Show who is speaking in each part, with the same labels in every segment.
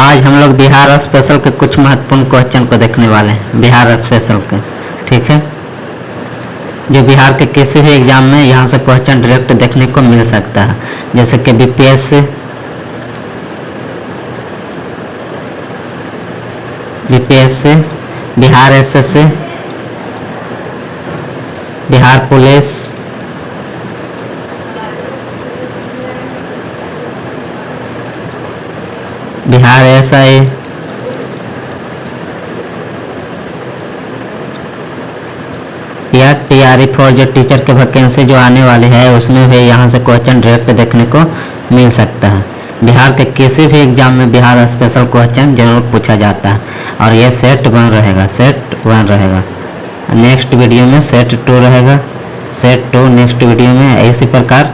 Speaker 1: आज हम लोग बिहार स्पेशल के कुछ महत्वपूर्ण क्वेश्चन को देखने वाले हैं। बिहार स्पेशल के, ठीक है, जो बिहार के किसी भी एग्जाम में यहाँ से क्वेश्चन डायरेक्ट देखने को मिल सकता है, जैसे कि BPSC, Bihar SSC, Bihar police, Bihar SI, या टीआरई फॉर जो टीचर के वैकेंसी जो आने वाले है उसमें भी यहाँ से क्वेश्चन डायरेक्ट देखने को मिल सकता है। बिहार के किसी भी एग्जाम में बिहार स्पेशल क्वेश्चन जरूर पूछा जाता है और ये सेट 1 रहेगा, सेट 1 रहेगा। नेक्स्ट वीडियो में सेट 2 रहेगा, सेट 2 नेक्स्ट वीडियो में। इसी प्रकार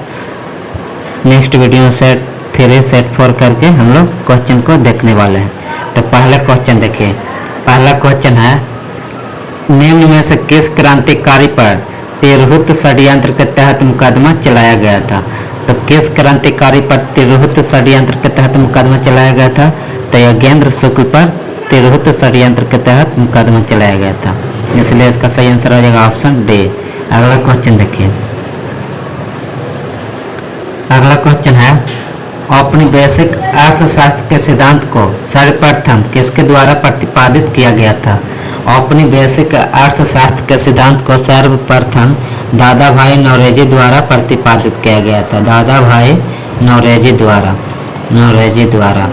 Speaker 1: नेक्स्ट वीडियो में सेट 3, सेट 4 करके हम लोग क्वेश्चन को देखने वाले हैं। तो पहला क्वेश्चन देखिए, पहला क्वेश्चन है, निम्न में से किस क्रांतिकारी पर तिरहुत षड्यंत्र के तहत मुकदमा चलाया गया था? तो किस क्रांतिकारी पर तिरहुत षड्यंत्र के तहत मुकदमा चलाया गया था? तो योगेंद्र शुक्ल पर तिरहुत षड्यंत्र के तहत मुकदमा चलाया गया था, इसलिए इसका सही आंसर हो जाएगा ऑप्शन डी। अगला क्वेश्चन देखिए, अगला क्वेश्चन है, औपनिवेशिक अर्थशास्त्र के सिद्धांत को सर्वप्रथम किसके द्वारा प्रतिपादित किया गया था? औपनिवेशिक अर्थशास्त्र के सिद्धांत को सर्वप्रथम दादा भाई नौरोजी द्वारा प्रतिपादित किया गया था, दादा भाई नौरोजी द्वारा,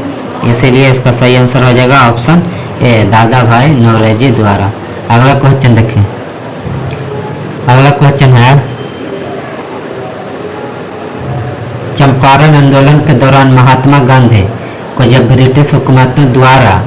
Speaker 1: इसीलिए इसका सही आंसर हो जाएगा ऑप्शन ए, दादा भाई नौरोजी द्वारा। अगला क्वेश्चन देखिए, अगला क्वेश्चन है, चंपारण आंदोलन के दौरान महात्मा गांधी को जब ब्रिटिश हुकूमतों द्वारा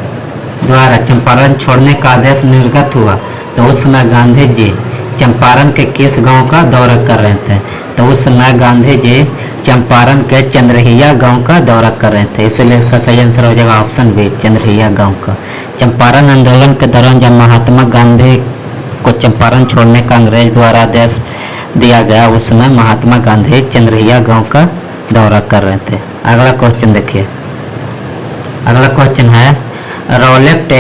Speaker 1: चंपारण छोड़ने का आदेश निर्गत हुआ तो उस समय गांधी जी चंपारण के किस गांव का दौरा कर रहे थे? तो उस समय गांधी जी चंपारण के चंद्रहिया गांव का दौरा कर रहे थे, इसलिए इसका सही आंसर हो जाएगा ऑप्शन बी, चंद्रहिया गांव का। चंपारण आंदोलन के दौरान जब महात्मा गांधी को चंपारण छोड़ने का अंग्रेज द्वारा आदेश दिया गया, उस समय महात्मा गांधी चंद्रहिया गांव का दौरा कर रहे थे। अगला क्वेश्चन देखिए, अगला क्वेश्चन है, रौलेट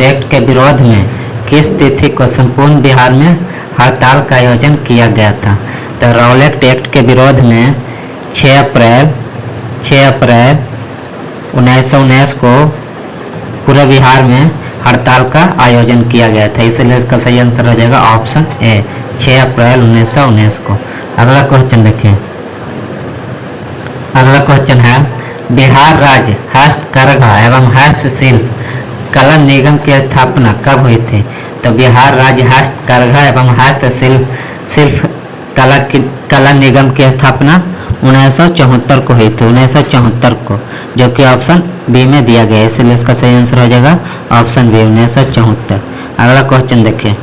Speaker 1: एक्ट के विरोध में किस तिथि को संपूर्ण बिहार में हड़ताल का आयोजन किया गया था? तो रौलेट एक्ट के विरोध में 6 अप्रैल 1919 को पूरे बिहार में हड़ताल का आयोजन किया गया था, इसलिए इसका सही आंसर हो जाएगा ऑप्शन ए, 6 अप्रैल 1919 को। अगला क्वेश्चन देखिए, अगला क्वेश्चन है, बिहार राज्य हस्तकरघा एवं हस्तशिल्प कला निगम की स्थापना कब हुई थी? तो बिहार राज्य हस्तकरघा एवं हस्तशिल्प कला निगम की स्थापना 1974 को हुई थी, 1974 को, जो कि ऑप्शन बी में दिया गया है, इसलिए इसका सही आंसर हो जाएगा ऑप्शन बी, 1974। अगला क्वेश्चन देखिए,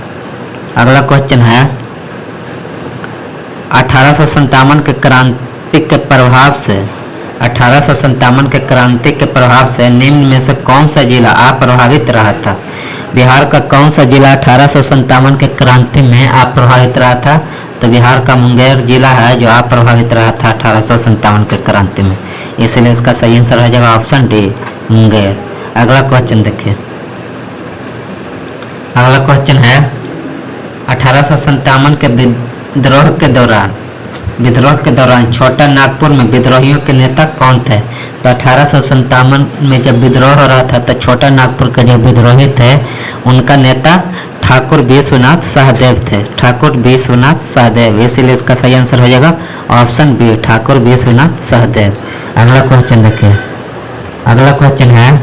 Speaker 1: अगला क्वेश्चन है, 1857 के क्रांति के प्रभाव से 1857 के क्रांति के प्रभाव से निम्न में से कौन सा जिला अप्रभावित रहा था? बिहार का कौन सा जिला 1857 के क्रांति में अप्रभावित रहा था? तो बिहार का मुंगेर जिला है जो अप्रभावित रहा था 1857 के क्रांति में, इसलिए इसका सही आंसर हो जाएगा ऑप्शन डी, मुंगेर। अगला क्वेश्चन देखिए, अगला क्वेश्चन है, 1857 के विद्रोह के दौरान छोटा नागपुर में विद्रोहियों के नेता कौन थे? तो 1857 में जब विद्रोह हो रहा था तो छोटा नागपुर के जो विद्रोही थे उनका नेता ठाकुर विश्वनाथ सहदेव थे, ठाकुर विश्वनाथ सहदेव, इसीलिए इसका सही आंसर हो जाएगा ऑप्शन बी, ठाकुर विश्वनाथ सहदेव। अगला क्वेश्चन देखिए, अगला क्वेश्चन है,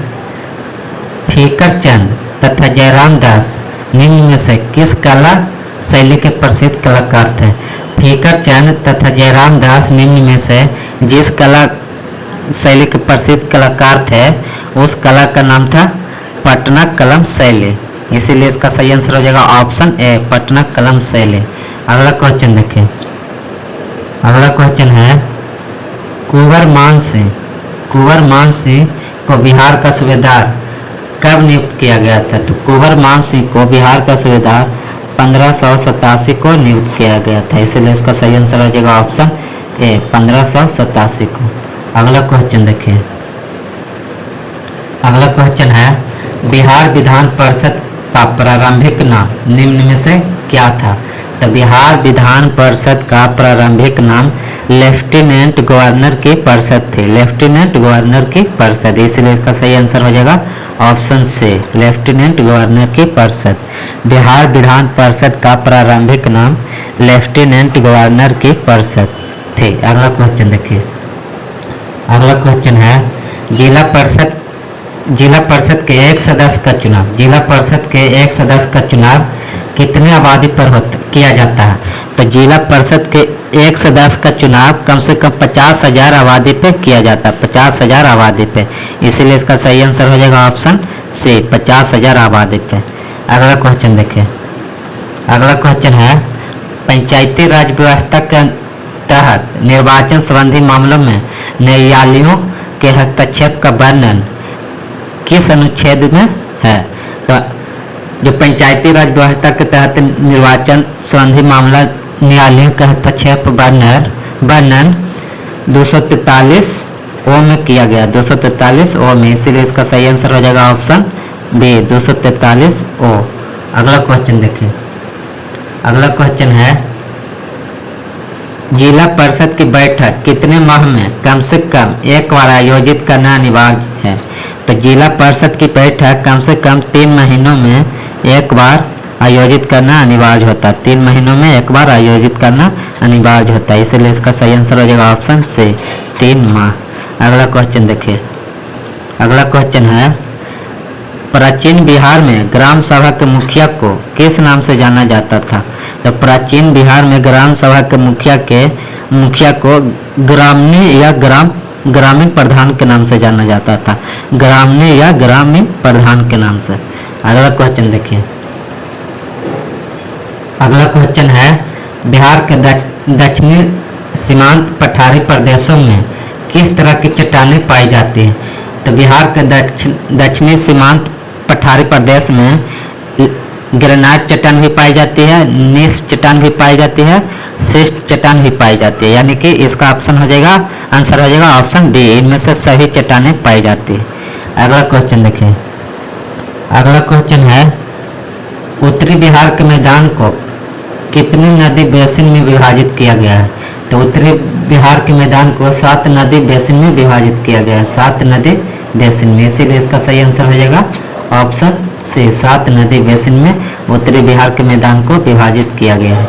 Speaker 1: फीकर चंद तथा जयराम दास निम्न में से किस कला शैली के प्रसिद्ध कलाकार थे? फीकर चंद तथा जयराम दास निम्न में से जिस कला शैली के प्रसिद्ध कलाकार थे उस कला का नाम था पटना कलम शैली, इसीलिए इसका सही आंसर हो जाएगा ऑप्शन ए, पटना कलम शैली। अगला क्वेश्चन देखिए, अगला क्वेश्चन है, कुंवर मान सिंह को बिहार का सूबेदार कब नियुक्त किया गया था? तो कुंवर मान सिंह को बिहार का सूबेदार 1587 को नियुक्त किया गया था, इसलिए इसका सही आंसर हो जाएगा ऑप्शन ए, 1587 को। अगला क्वेश्चन देखिए, क्वेश्चन है, बिहार विधान परिषद का प्रारंभिक नाम निम्न में से क्या था? तो बिहार विधान परिषद का प्रारंभिक नाम लेफ्टिनेंट गवर्नर की परिषद थी, लेफ्टिनेंट गवर्नर की परिषद, इसलिए इसका सही आंसर हो जाएगा ऑप्शन से, लेफ्टिनेंट गवर्नर की परिषद। बिहार विधान परिषद का प्रारंभिक नाम लेफ्टिनेंट गवर्नर की परिषद थे। अगला क्वेश्चन देखिए, अगला क्वेश्चन है, जिला परिषद के एक सदस्य का चुनाव, जिला परिषद के एक सदस्य का चुनाव कितने आबादी पर किया जाता है? तो जिला परिषद के एक सदस्य का चुनाव कम से कम 50,000 आबादी पे किया जाता है, 50,000 आबादी पे, इसीलिए इसका सही आंसर हो जाएगा ऑप्शन सी, 50,000 आबादी पे। अगला क्वेश्चन देखिए, अगला क्वेश्चन है, पंचायती राज व्यवस्था के तहत निर्वाचन संबंधी मामलों में न्यायालयों के हस्तक्षेप का वर्णन किस अनुच्छेद में है? तो जो पंचायती राज व्यवस्था के तहत निर्वाचन संबंधी मामला न्यायालयों के हस्तक्षेप वर्णन 243 ओ में किया गया, 243 ओ में, इसीलिए इसका सही आंसर हो जाएगा ऑप्शन बी, 243 ओ। अगला क्वेश्चन देखिए, अगला क्वेश्चन है, जिला परिषद की बैठक कितने माह में कम से कम एक बार आयोजित करना अनिवार्य है? तो जिला परिषद की बैठक कम से कम 3 महीनों में एक बार आयोजित करना अनिवार्य होता है, 3 महीनों में एक बार आयोजित करना अनिवार्य होता है, इसलिए इसका सही आंसर हो जाएगा ऑप्शन से, 3 माह। अगला क्वेश्चन देखिए, अगला क्वेश्चन है, प्राचीन बिहार में ग्राम सभा के मुखिया को किस नाम से जाना जाता था? तो प्राचीन बिहार में ग्राम सभा के मुखिया को ग्रामीण या ग्रामीण प्रधान के नाम से जाना जाता था, ग्रामीण या ग्रामीण प्रधान के नाम से। अगला क्वेश्चन देखिए, अगला क्वेश्चन है, बिहार के दक्षिणी सीमांत पठारी प्रदेशों में किस तरह की चट्टानें पाई जाती हैं? तो बिहार के दक्षिणी सीमांत पठारी प्रदेश में ग्रेनाइट चट्टान भी पाई जाती है, नीस चट्टान भी पाई जाती है, शिस्ट चट्टान भी पाई जाती है, यानी कि इसका ऑप्शन हो जाएगा, आंसर हो जाएगा ऑप्शन डी, इनमें से सभी चट्टानें पाई जाती है। अगला क्वेश्चन देखिए, अगला क्वेश्चन है, उत्तरी बिहार के मैदान को कितने नदी बेसिन में विभाजित किया गया है? तो उत्तरी बिहार के मैदान को 7 नदी बेसिन में विभाजित किया गया है, 7 नदी बेसिन में, इसीलिए इसका सही आंसर हो जाएगा ऑप्शन से, 7 नदी बेसिन में उत्तरी बिहार के मैदान को विभाजित किया गया है।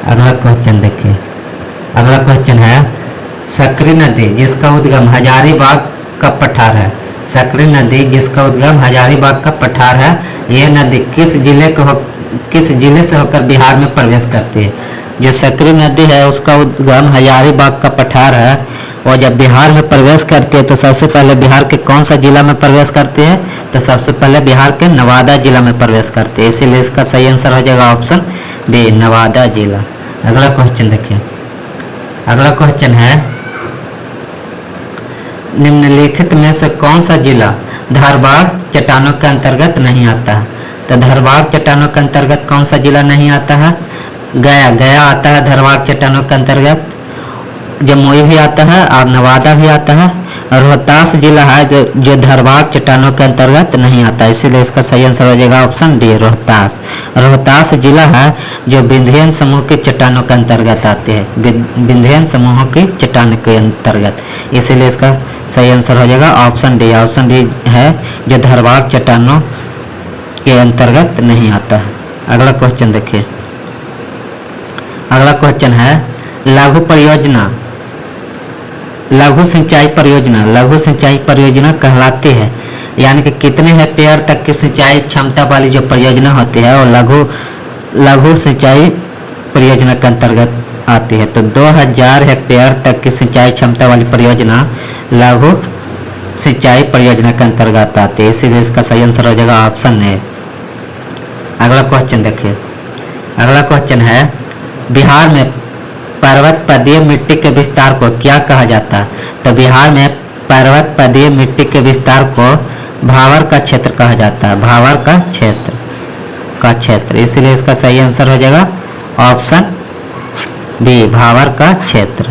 Speaker 1: अगला क्वेश्चन देखिए, अगला क्वेश्चन है, सकरी नदी जिसका उद्गम हजारीबाग का पठार है, सकरी नदी जिसका उद्गम हजारीबाग का पठार है, यह नदी किस जिले से होकर बिहार में प्रवेश करती है? जो सकरी नदी है उसका उद्गम हजारीबाग का पठार है, और जब बिहार में प्रवेश करती है तो सबसे पहले बिहार के कौन सा जिला में प्रवेश करती है? तो सबसे पहले बिहार के नवादा जिला में प्रवेश करती है, इसीलिए इसका सही आंसर हो जाएगा ऑप्शन बी, नवादा जिला। अगला क्वेश्चन देखिए, अगला क्वेश्चन है, निम्नलिखित में से कौन सा जिला धारवाड़ चट्टानों के अंतर्गत नहीं आता है? तो धारवाड़ चट्टानों के अंतर्गत कौन सा जिला नहीं आता है? गया आता है धारवाड़ चट्टानों के अंतर्गत, जमुई भी आता है और नवादा भी आता है, और रोहतास जिला है जो धारवाड़ चट्टानों के अंतर्गत नहीं आता, इसीलिए इसका सही आंसर हो जाएगा ऑप्शन डी, रोहतास। रोहतास जिला है जो विंध्यन समूह के चट्टानों के अंतर्गत आते हैं, विंध्यन समूह की चट्टान के अंतर्गत, इसीलिए इसका सही आंसर हो जाएगा ऑप्शन डी, ऑप्शन डी है जो धारवाड़ चट्टानों के अंतर्गत नहीं आता है। अगला क्वेश्चन देखिए, अगला क्वेश्चन है, लघु परियोजना, लघु सिंचाई परियोजना कहलाती है, यानी कि कितने हेक्टेयर तक की सिंचाई क्षमता वाली जो परियोजना होती है वो लघु सिंचाई परियोजना के अंतर्गत आती है। तो 2000 हेक्टेयर तक की सिंचाई क्षमता वाली परियोजना लघु सिंचाई परियोजना के अंतर्गत आती है, इसीलिए इसका सही आंसर हो जाएगा ऑप्शन ए। अगला क्वेश्चन देखिए, अगला क्वेश्चन है, बिहार में पर्वत पदीय मिट्टी के विस्तार को क्या कहा जाता है? तो बिहार में पर्वत पदीय मिट्टी के विस्तार को भावर का क्षेत्र कहा जाता है, भावर का क्षेत्र, इसलिए इसका सही आंसर हो जाएगा ऑप्शन बी, भावर का क्षेत्र।